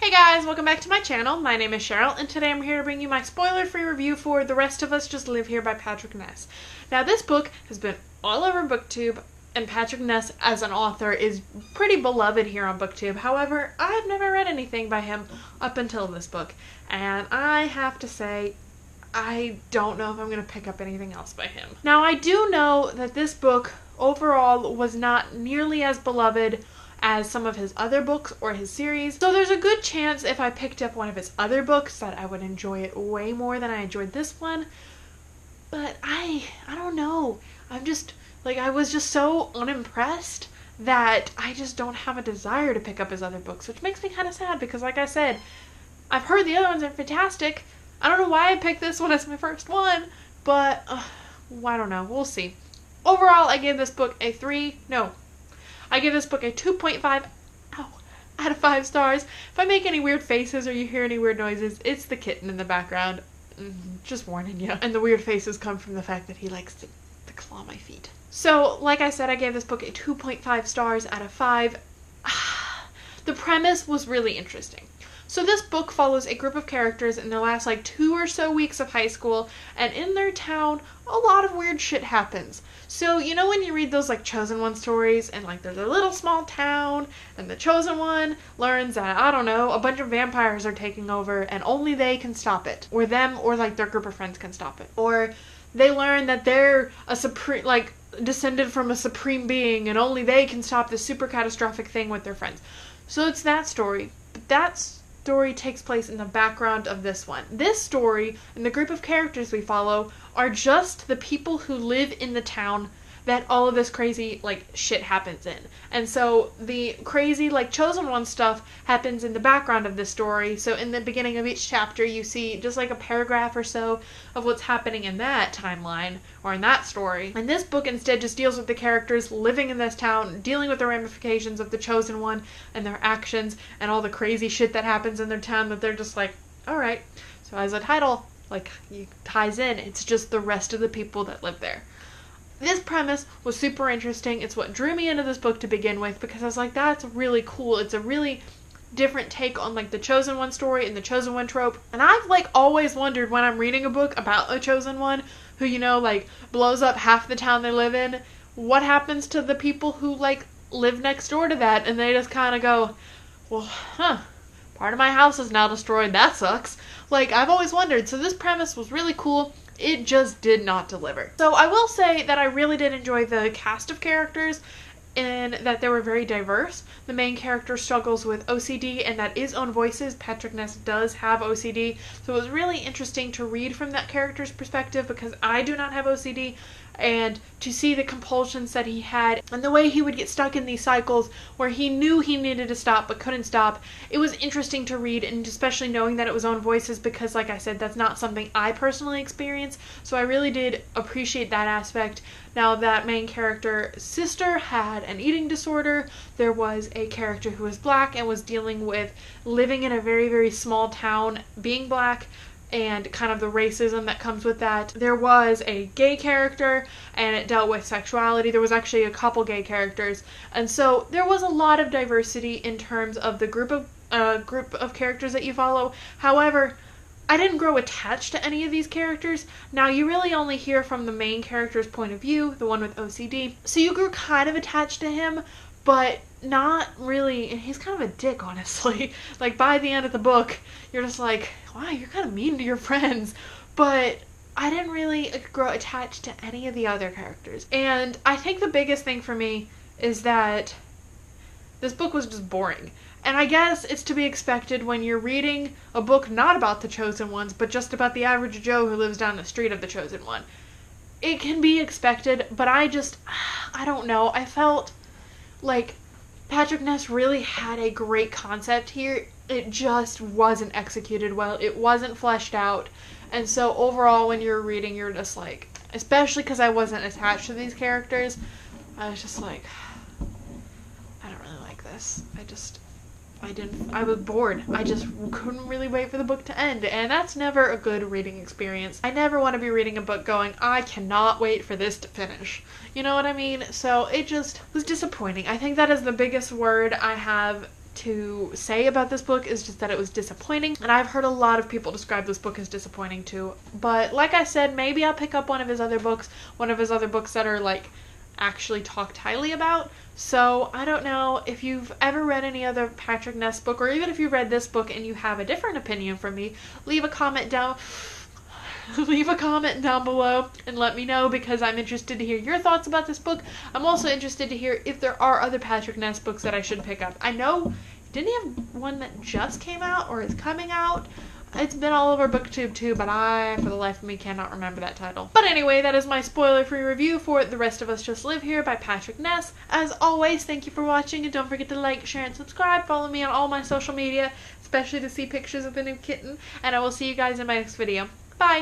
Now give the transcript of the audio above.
Hey guys, welcome back to my channel. My name is Cheryl, and today I'm here to bring you my spoiler-free review for The Rest of Us Just Live Here by Patrick Ness. Now, this book has been all over BookTube, and Patrick Ness as an author is pretty beloved here on BookTube. However, I've never read anything by him up until this book, and I have to say, I don't know if I'm going to pick up anything else by him. Now, I do know that this book overall was not nearly as beloved as some of his other books or his series. So there's a good chance if I picked up one of his other books that I would enjoy it way more than I enjoyed this one. But I don't know. I was just so unimpressed that I just don't have a desire to pick up his other books, which makes me kind of sad because, like I said, I've heard the other ones are fantastic. I don't know why I picked this one as my first one, but I don't know. We'll see. Overall, I gave this book a 2.5 out of 5 stars. If I make any weird faces or you hear any weird noises, it's the kitten in the background. Just warning you. And the weird faces come from the fact that he likes to claw my feet. So, like I said, I gave this book a 2.5 stars out of 5. The premise was really interesting. So this book follows a group of characters in their last 2 or so weeks of high school, and in their town, a lot of weird shit happens. So, you know when you read those Chosen One stories, and there's a little small town, and the Chosen One learns that, I don't know, a bunch of vampires are taking over, and only they can stop it. Or them, or their group of friends can stop it. Or they learn that they're a supreme, descended from a supreme being, and only they can stop this super catastrophic thing with their friends. So it's that story. But that's story takes place in the background of this one. This story and the group of characters we follow are just the people who live in the town that all of this crazy shit happens in. And so the crazy Chosen One stuff happens in the background of this story. So in the beginning of each chapter you see just a paragraph or so of what's happening in that timeline or in that story. And this book instead just deals with the characters living in this town, dealing with the ramifications of the Chosen One and their actions and all the crazy shit that happens in their town that they're just alright. So as the title ties in, it's just the rest of the people that live there. This premise was super interesting. It's what drew me into this book to begin with because I was like, that's really cool. It's a really different take on the Chosen One story and the Chosen One trope. And I've always wondered when I'm reading a book about a Chosen One who, blows up half the town they live in, what happens to the people who live next door to that, and they just kind of go, well, part of my house is now destroyed. That sucks. I've always wondered. So this premise was really cool. It just did not deliver. So I will say that I really did enjoy the cast of characters and that they were very diverse. The main character struggles with OCD, and that is own voices. Patrick Ness does have OCD, so it was really interesting to read from that character's perspective because I do not have OCD, and to see the compulsions that he had and the way he would get stuck in these cycles where he knew he needed to stop but couldn't stop. It was interesting to read, and especially knowing that it was own voices because, like I said, that's not something I personally experience, so I really did appreciate that aspect. Now, that main character's sister had an eating disorder. There was a character who was black and was dealing with living in a very, very small town, being black, and kind of the racism that comes with that. There was a gay character, and it dealt with sexuality. There was actually a couple gay characters, and so there was a lot of diversity in terms of the group of characters that you follow. However, I didn't grow attached to any of these characters. Now, you really only hear from the main character's point of view, the one with OCD, so you grew kind of attached to him, but not really, and he's kind of a dick, honestly. By the end of the book, you're just wow, you're kind of mean to your friends. But I didn't really grow attached to any of the other characters. And I think the biggest thing for me is that this book was just boring. And I guess it's to be expected when you're reading a book not about the Chosen Ones, but just about the average Joe who lives down the street of the Chosen One. It can be expected, but I don't know. I felt like Patrick Ness really had a great concept here. It just wasn't executed well. It wasn't fleshed out. And so overall, when you're reading, you're just especially because I wasn't attached to these characters, I was just I don't really like this. I was bored. I just couldn't really wait for the book to end, and that's never a good reading experience. I never want to be reading a book going, I cannot wait for this to finish. You know what I mean? So it just was disappointing. I think that is the biggest word I have to say about this book is just that it was disappointing, and I've heard a lot of people describe this book as disappointing too. But like I said, maybe I'll pick up one of his other books that are like actually talked highly about. So I don't know if you've ever read any other Patrick Ness book, or even if you read this book and you have a different opinion from me, leave a comment down below and let me know, because I'm interested to hear your thoughts about this book. I'm also interested to hear if there are other Patrick Ness books that I should pick up. I know, didn't he have one that just came out or is coming out? It's been all over BookTube too, but I, for the life of me, cannot remember that title. But anyway, that is my spoiler-free review for The Rest of Us Just Live Here by Patrick Ness. As always, thank you for watching, and don't forget to like, share, and subscribe. Follow me on all my social media, especially to see pictures of the new kitten, and I will see you guys in my next video. Bye!